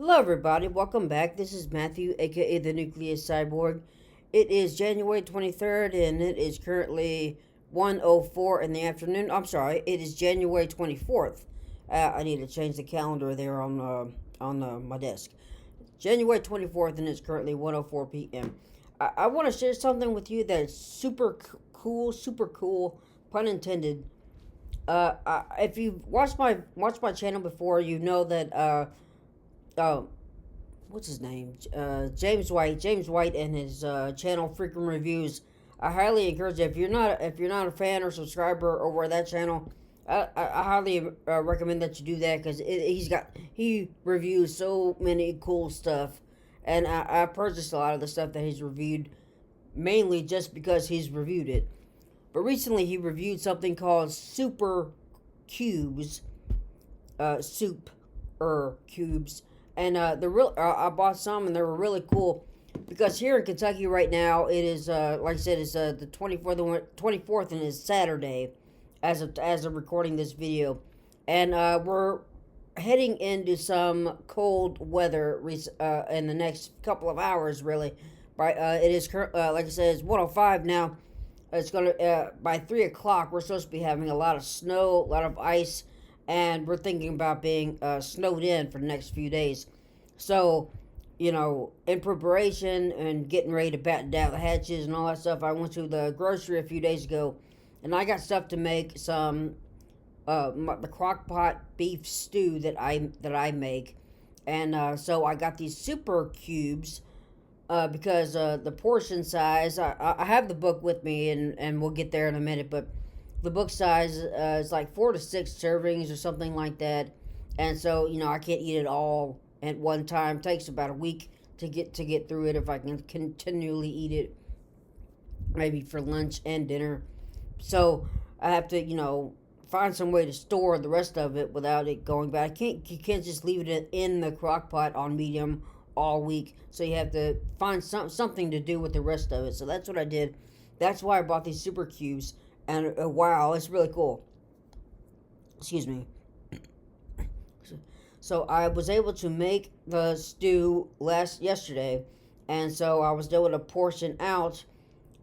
Hello, everybody. Welcome back. This is Matthew, aka the Nucleus Cyborg. It is January 23rd, and it is currently 1:04 in the afternoon. I'm sorry, it is January 24th. I need to change the calendar there on my desk. January 24th, and it's currently 1:04 p.m. I want to share something with you that's super cool, pun intended. If you've watched my channel before, you know that uh, what's his name? James White. James White and his channel Freaking Reviews. I highly encourage you, if you're not a fan or subscriber over that channel. I highly recommend that you do that because he reviews so many cool stuff, and I purchased a lot of the stuff that he's reviewed mainly just because he's reviewed it. But recently he reviewed something called Super Cubes, soup cubes, and I bought some and they were really cool because here in Kentucky right now it is like I said it's the 24th and it's Saturday as of recording this video, and we're heading into some cold weather in the next couple of hours really. It is like I said, it's 1:05 now. It's gonna by 3 o'clock. We're supposed to be having a lot of snow, a lot of ice, and we're thinking about being snowed in for the next few days. So, in preparation and getting ready to batten down the hatches and all that stuff, I went to the grocery a few days ago, and I got stuff to make some the crock pot beef stew that I make, and so I got these super cubes because the portion size. I have the book with me, and we'll get there in a minute, but the book size is like 4 to 6 servings or something like that, and so I can't eat it all at one time. It takes about a week to get through it if I can continually eat it, maybe for lunch and dinner. So I have to find some way to store the rest of it without it going bad. You can't just leave it in the crock pot on medium all week. So you have to find something to do with the rest of it. So that's what I did. That's why I bought these super cubes. And wow, it's really cool. Excuse me. So I was able to make the stew yesterday, and so I was able to portion out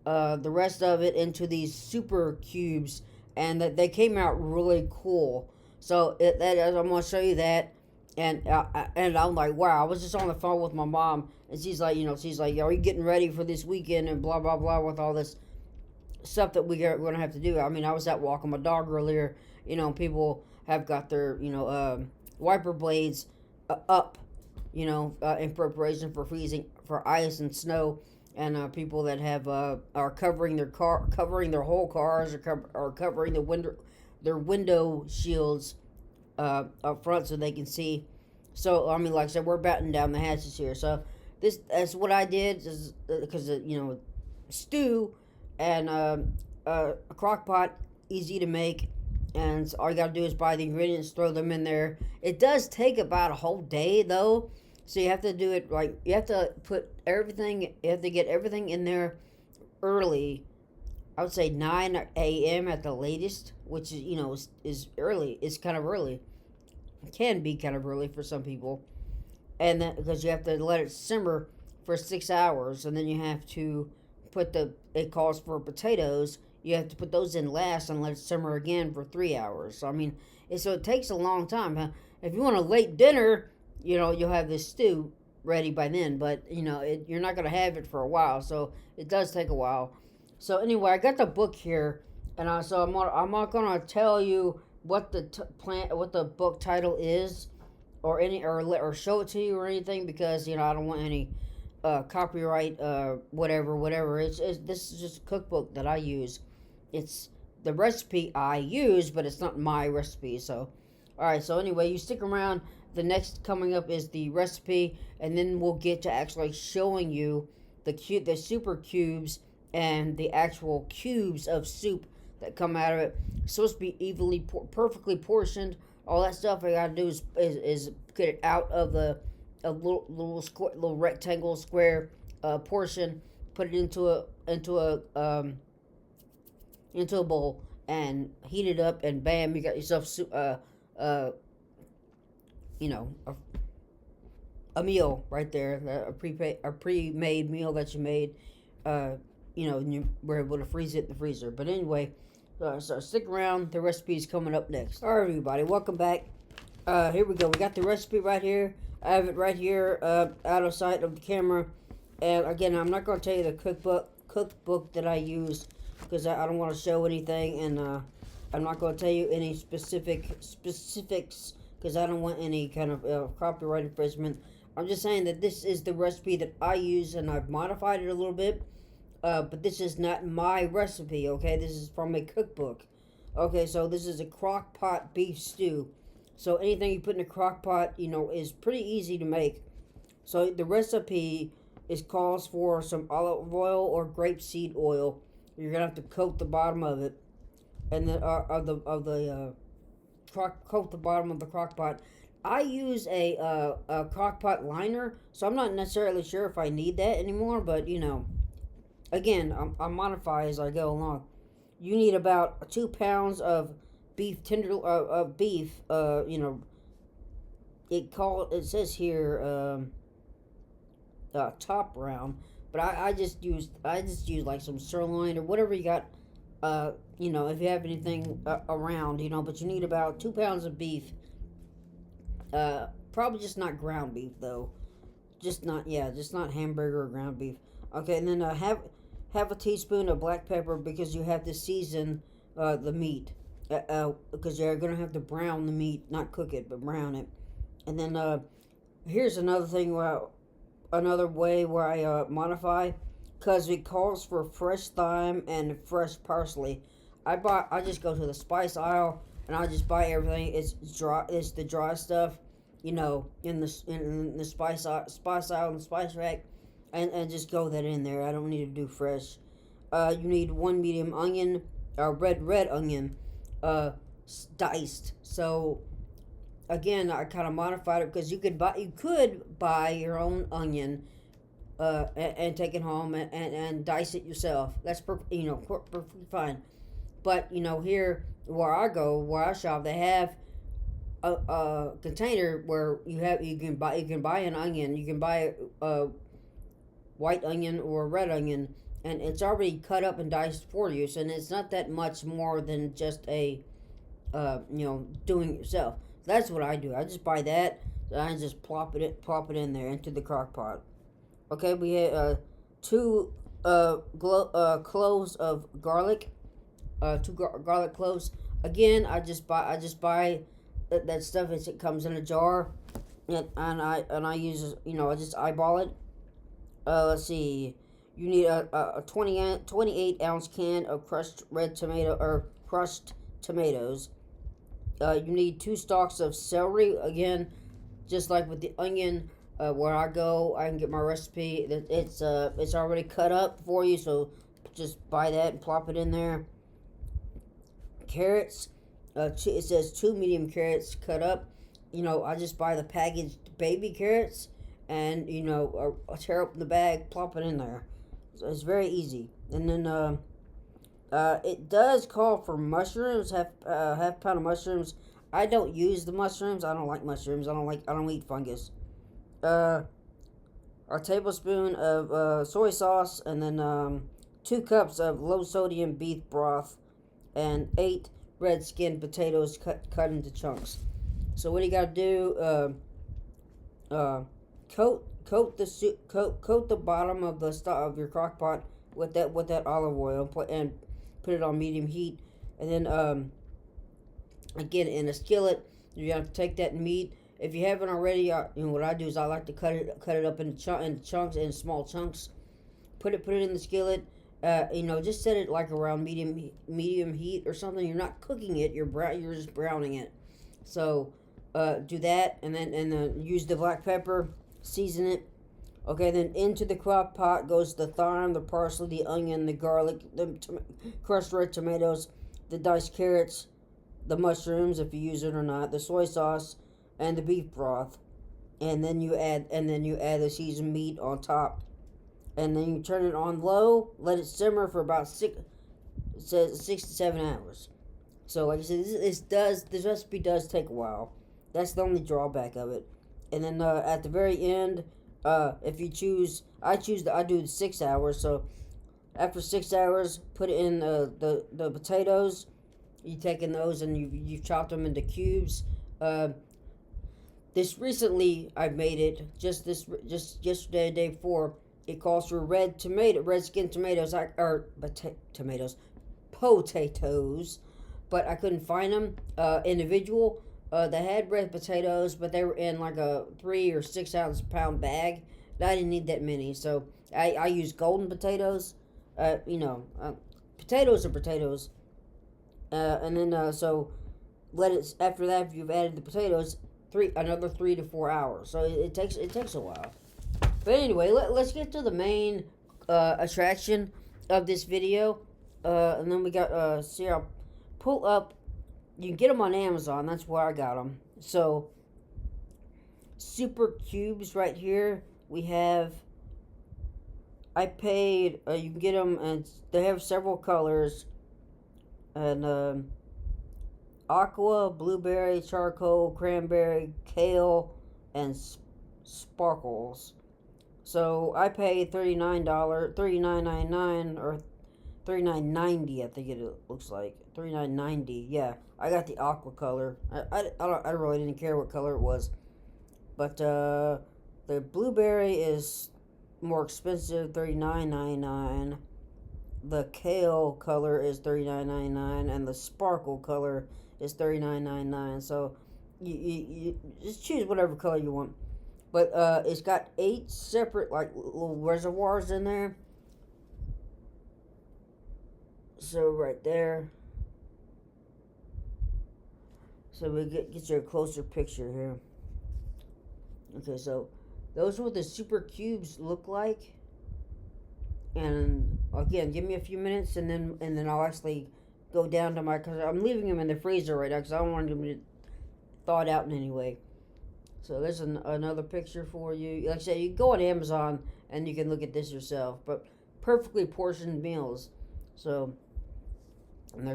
the rest of it into these super cubes, and that they came out really cool. So I'm gonna show you that, and I'm like, wow. I was just on the phone with my mom, and she's like, are you getting ready for this weekend and blah blah blah with all this stuff that we're gonna have to do. I mean, I was out walking my dog earlier. People have got their wiper blades up, in preparation for freezing for ice and snow, and people that have are covering their whole cars, or covering their window shields up front so they can see. So I mean, like I said, we're batting down the hatches here. So that's what I did, because stew and a crock pot, easy to make, and all you gotta do is buy the ingredients, throw them in there. It does take about a whole day though, so you have to do it right. You have to get everything in there early. I would say 9 a.m. at the latest, which is early. It's kind of early. It can be kind of early for some people, and then because you have to let it simmer for 6 hours, and then you have to it calls for potatoes. You have to put those in last and let it simmer again for 3 hours. So I mean, it takes a long time. If you want a late dinner, you'll have this stew ready by then. But you're not gonna have it for a while, so it does take a while. So anyway, I got the book here, and I'm not gonna tell you what what the book title is, or show it to you or anything, because I don't want any copyright, whatever. This is just a cookbook that I use. It's the recipe I use, but it's not my recipe. So, all right. So anyway, you stick around. The next coming up is the recipe, and then we'll get to actually showing you the super cubes and the actual cubes of soup that come out of it. It's supposed to be perfectly portioned. All that stuff I gotta do is get it out of the a little rectangle square portion, put it into a bowl and heat it up, and bam, you got yourself uh, you know, a, a meal right there, a pre-made meal that you made. Uh, and you were able to freeze it in the freezer. But anyway, so stick around. The recipe is coming up next. All right, everybody, welcome back. Here we go. We got the recipe right here. I have it right here, out of sight of the camera. And again, I'm not going to tell you the cookbook that I use because I don't want to show anything, and I'm not going to tell you any specifics because I don't want any kind of copyright infringement. I'm just saying that this is the recipe that I use, and I've modified it a little bit. But this is not my recipe, okay? This is from a cookbook. Okay, so this is a crock pot beef stew. So anything you put in a crock pot, is pretty easy to make. So the recipe calls for some olive oil or grapeseed oil. You're gonna have to coat the bottom of it, and then coat the bottom of the crock pot. I use a crock pot liner, so I'm not necessarily sure if I need that anymore. But again, I modify as I go along. You need about 2 pounds of beef beef. It says here top round, but I just use like some sirloin or whatever you got. If you have anything around, but you need about 2 pounds of beef. Probably just not ground beef though. Just not hamburger or ground beef. Okay, and then have a teaspoon of black pepper because you have to season the meat. Because you're gonna have to brown the meat, not cook it, but brown it. And then here's another thing another way where I modify, because it calls for fresh thyme and fresh parsley. I just go to the spice aisle and I just buy everything. It's dry. It's the dry stuff, in the spice aisle and the spice rack, and just go that in there. I don't need to do fresh. You need 1 medium onion, red onion, diced. So again, I kind of modified it because you could buy your own onion, and take it home and dice it yourself. That's perfectly fine. But here where I shop, they have a container where you can buy an onion. You can buy a white onion or a red onion, and it's already cut up and diced for you. So it's not that much more than just doing it yourself. That's what I do. I just buy that, and I just plop it in there into the crock pot. Okay, we had 2 cloves of garlic, 2 garlic cloves. Again, I just buy that stuff as it comes in a jar, and I use I just eyeball it. Let's see, you need a 28 ounce can of crushed red tomato or crushed tomatoes. You need 2 stalks of celery. Again, just like with the onion, where I can get my recipe. It's already cut up for you, so just buy that and plop it in there. Carrots, it says 2 medium carrots cut up. I just buy the packaged baby carrots, and tear open the bag, plop it in there. So it's very easy. And then it does call for mushrooms, half pound of mushrooms. I don't use the mushrooms. I don't like mushrooms. I don't eat fungus. A tablespoon of soy sauce, and then 2 cups of low sodium beef broth, and 8 red skinned potatoes cut into chunks. So what you gotta do? Coat the bottom of of your crock pot with that olive oil, and put it on medium heat, and then again in a skillet you have to take that meat. If you haven't already, what I do is I like to cut it up in chunks, in small chunks. Put it in the skillet. Just set it like around medium heat or something. You're not cooking it. You're just browning it. So do that, and then use the black pepper. Season it. Okay, then into the crock pot goes the thyme, the parsley, the onion, the garlic, the crushed red tomatoes, the diced carrots, the mushrooms if you use it or not, the soy sauce, and the beef broth. And then you add the seasoned meat on top. And then you turn it on low, let it simmer for about 6 to 7 hours. So like I said, this recipe does take a while. That's the only drawback of it. And then at the very end, if you choose, I do the 6 hours. So after 6 hours, put in the potatoes. You taking those and you've chopped them into cubes. Uh, this recently I made it just yesterday, day before. It calls for red skin tomatoes, tomatoes, potatoes, but I couldn't find them individual. They had red potatoes, but they were in like a 3 or 6 ounce pound bag. I didn't need that many, so I used golden potatoes. You know, potatoes are potatoes, and then so let it after that. If you've added the potatoes, another 3 to 4 hours. So it takes a while. But anyway, let's get to the main attraction of this video. And then we got, see, I'll pull up. You can get them on Amazon. That's where I got them. So, Super Cubes right here. We have, I paid, you can get them, and they have several colors. And, aqua, blueberry, charcoal, cranberry, kale, and sparkles. So I paid $39.99 or $39.90. I think it looks like $39.90. Yeah, I got the aqua color. I really didn't care what color it was, but the blueberry is more expensive, $39.99. The kale color is $39.99, and the sparkle color is $39.99. So you just choose whatever color you want. But it's got 8 separate like little reservoirs in there. So right there. So we get you a closer picture here. Okay, so those are what the super cubes look like. And again, give me a few minutes, and then I'll actually go down to because I'm leaving them in the freezer right now because I don't want them to thaw it out in any way. So there's another picture for you. Like I said, you can go on Amazon and you can look at this yourself. But perfectly portioned meals. So, and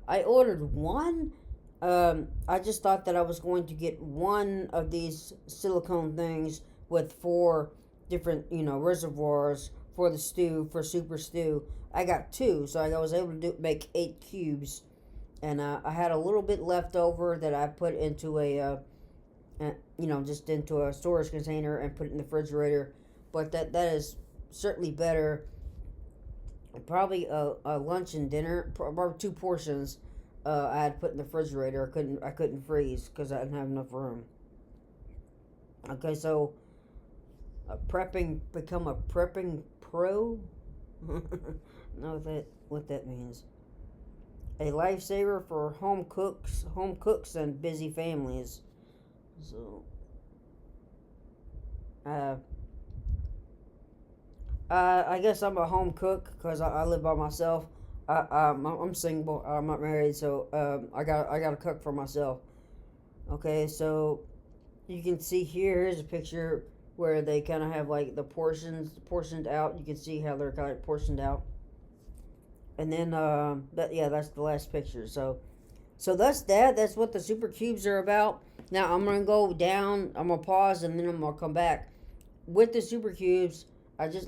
I ordered one. I just thought that I was going to get one of these silicone things with 4 different, reservoirs for the stew, for super stew. I got 2, so I was able to make 8 cubes. And I had a little bit left over that I put into just into a storage container and put it in the refrigerator. But that is certainly better. Probably a lunch and dinner, probably 2 portions. I had put in the refrigerator. I couldn't freeze because I didn't have enough room. Okay, so become a prepping pro. Know what that means. A lifesaver for home cooks, and busy families. So, I guess I'm a home cook because I live by myself. I'm single. I'm not married, so I got to cook for myself. Okay, so you can see here's a picture where they kind of have like the portioned out. You can see how they're kind of portioned out. And then that's the last picture. So that's that. That's what the super cubes are about. Now I'm gonna go down. I'm gonna pause and then I'm gonna come back with the super cubes. I just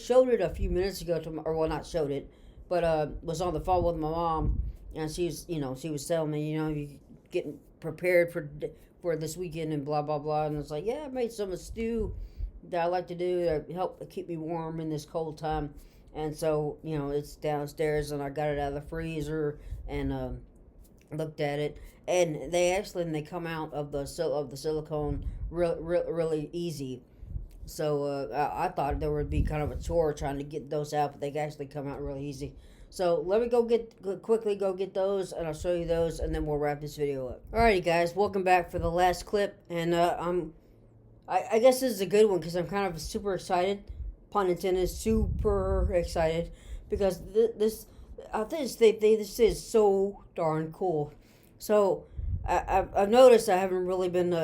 showed it a few minutes ago not showed it, but was on the phone with my mom, and she was telling me, you getting prepared for this weekend and blah blah blah, and it's like, yeah, I made some stew that I like to do to help keep me warm in this cold time, and so it's downstairs, and I got it out of the freezer and looked at it, and they come out of the silicone really easy. So I thought there would be kind of a chore trying to get those out, but they actually come out really easy. So let me quickly go get those, and I'll show you those, and then we'll wrap this video up. Alrighty, guys, welcome back for the last clip, and I guess this is a good one because I'm kind of super excited, pun intended, super excited, because this is so darn cool. So I've noticed I haven't really been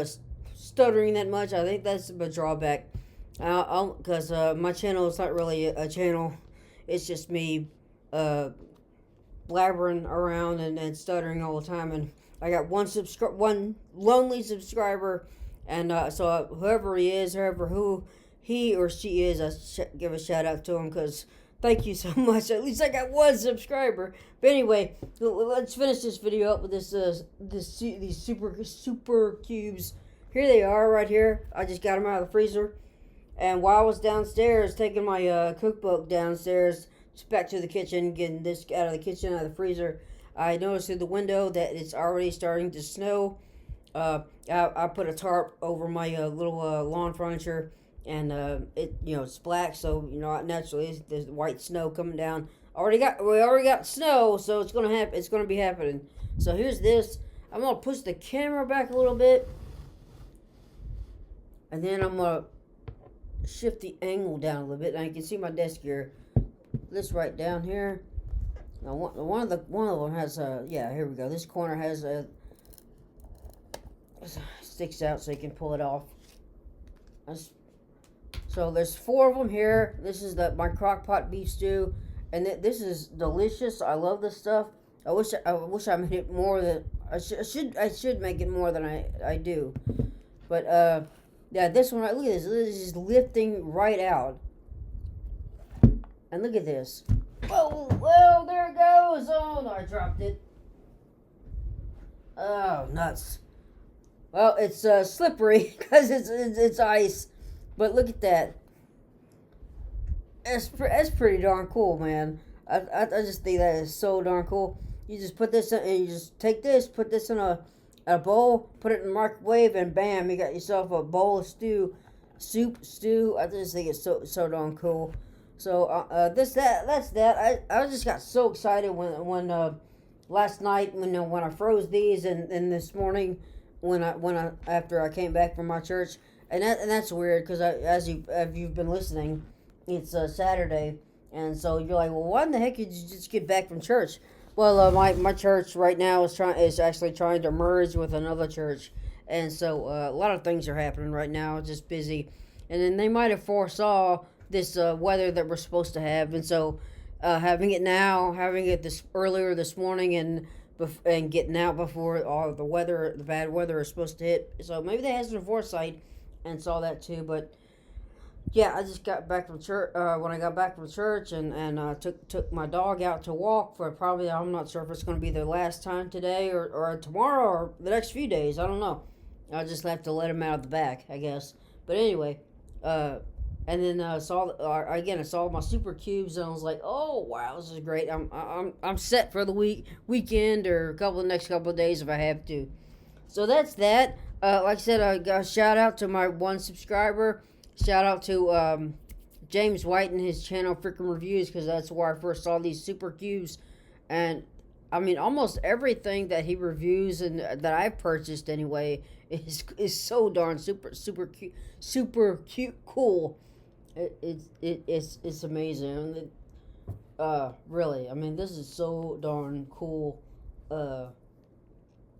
stuttering that much. I think that's a drawback. Because my channel is not really a channel. It's just me blabbering around and stuttering all the time. And I got one lonely subscriber, And so whoever he is, whoever who he or she is, give a shout out to him because thank you so much. At least I got one subscriber. But anyway, let's finish this video up with these super cubes. Here they are right here. I just got them out of the freezer. And while I was downstairs taking my cookbook downstairs, just back to the kitchen, getting this out of the kitchen, out of the freezer, I noticed through the window that it's already starting to snow. I put a tarp over my little lawn furniture, and it's black, so naturally there's white snow coming down. We already got snow, so it's gonna happen. It's gonna be happening. So here's this. I'm gonna push the camera back a little bit, and then I'm gonna shift the angle down a little bit. Now you can see my desk here. This right down here. Now one of them has here we go. This corner has a sticks out so you can pull it off. So there's 4 of them here. This is my crock pot beef stew, and this is delicious. I love this stuff. I wish I made it more than I should make it more than I do. But yeah, this one, look at this. This is lifting right out. And look at this. Oh, well, there it goes. Oh, no, I dropped it. Oh, nuts. Well, it's slippery because it's ice. But look at that. That's pretty darn cool, man. I just think that is so darn cool. You just put this in, and you just take this, put this in a bowl, put it in the microwave, and bam, you got yourself a bowl of stew. I just think it's so darn cool. So that's that. I just got so excited when last night when I froze these and this morning when I after I came back from my church, and that's weird because as you've been listening, it's Saturday, and so you're like, well, why in the heck did you just get back from church? Well, my church right now is actually trying to merge with another church, and so a lot of things are happening right now. It's just busy, and then they might have foresaw this weather that we're supposed to have, and so having it this earlier this morning, and getting out before all the bad weather is supposed to hit. So maybe they had some foresight and saw that too. But yeah, I just got back from church. When I got back from church, and took my dog out to walk for probably, I'm not sure if it's going to be the last time today or tomorrow or the next few days. I don't know. I just have to let him out of the back, I guess. But anyway, and then I saw my super cubes, and I was like, oh wow, this is great. I'm set for the weekend or next couple of days if I have to. So that's that. Like I said, I got a shout out to my one subscriber. Shout out to James White and his channel Freaking Reviews, because that's where I first saw these super cubes. And I mean, almost everything that he reviews and that I've purchased anyway is so darn super cute, cool. It's amazing. Really, I mean, this is so darn cool.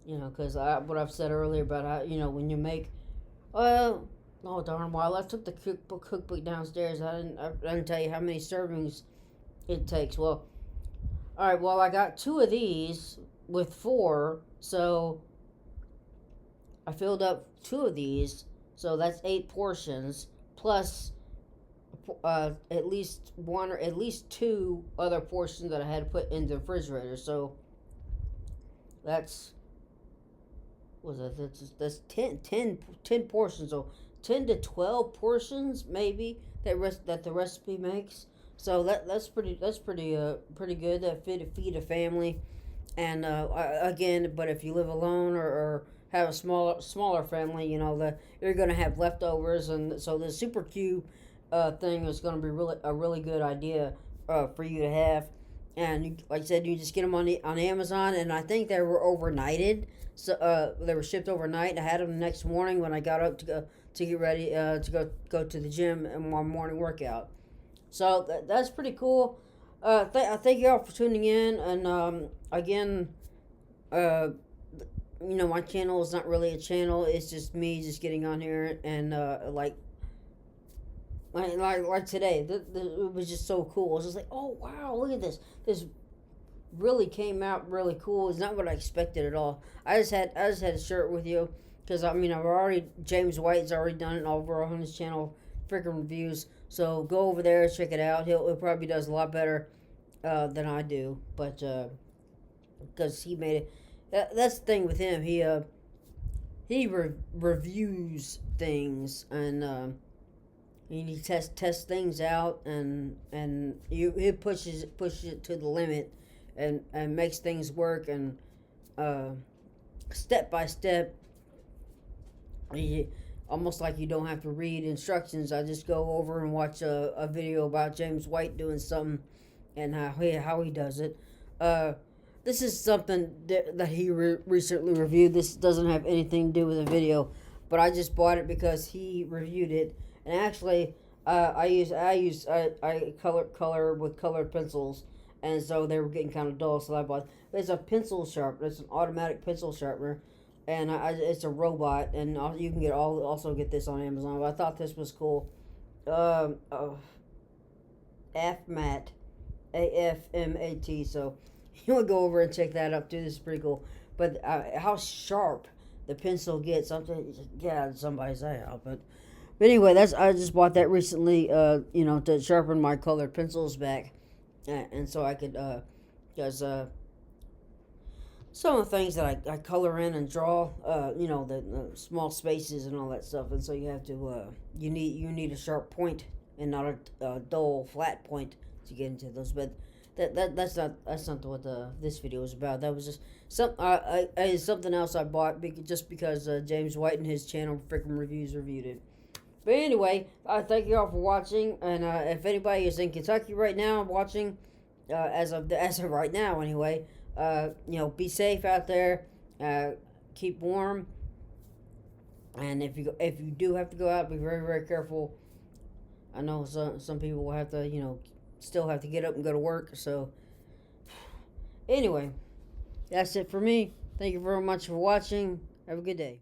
Because what I've said earlier about how, when you make, oh darn while I took the cookbook downstairs. I didn't tell you how many servings it takes. Well, all right. Well, I got 2 of these with 4, so I filled up 2 of these, so that's 8 portions plus at least 1 or at least 2 other portions that I had to put in the refrigerator. So that's that's 10 portions. So 10 to 12 portions maybe that the recipe makes. So that's pretty good to feed a family. And again, but if you live alone or have a smaller family, you're gonna have leftovers, and so the super cube thing is gonna be a really good idea for you to have. And like I said, you just get them on Amazon, and I think they were overnighted. So they were shipped overnight. I had them the next morning when I got up to get ready to go to the gym and my morning workout. So that's pretty cool. I thank you all for tuning in, and again, my channel is not really a channel. It's just me just getting on here and like today. It was just so cool. I was just like, oh wow, look at this. This really came out really cool. It's not what I expected at all. I just had to share it with you. because I mean, James White's already done it over on his channel, freaking reviews. So go over there, check it out. He probably does a lot better than I do, but because he made it. That's the thing with him. He reviews things, and he tests things out, and he pushes it to the limit, and makes things work, and uh, step by step. He, almost like you don't have to read instructions. I just go over and watch a video about James White doing something, and how he does it. Uh, this is something that he recently reviewed. This doesn't have anything to do with the video, but I just bought it because he reviewed it. And actually, I color with colored pencils, and so they were getting kind of dull. So I bought. It's a pencil sharpener. It's an automatic pencil sharpener, and it's a robot. And you can also get this on Amazon. But I thought this was cool. AFMAT, AFMAT. So you want to go over and check that up too. This is pretty cool. But how sharp the pencil gets, something get out of somebody's eye out. But anyway, I just bought that recently. To sharpen my colored pencils back, and so I could because some of the things that I color in and draw, the small spaces and all that stuff, and so you have to you need a sharp point and not a dull flat point to get into those. But that's not what this video was about. That was just something else I bought just because James White and his channel freaking reviewed it. But anyway, thank you all for watching. And if anybody is in Kentucky right now watching, as of right now anyway, be safe out there. Keep warm. And if you do have to go out, be very, very careful. I know some people will have to still have to get up and go to work. So anyway, that's it for me. Thank you very much for watching. Have a good day.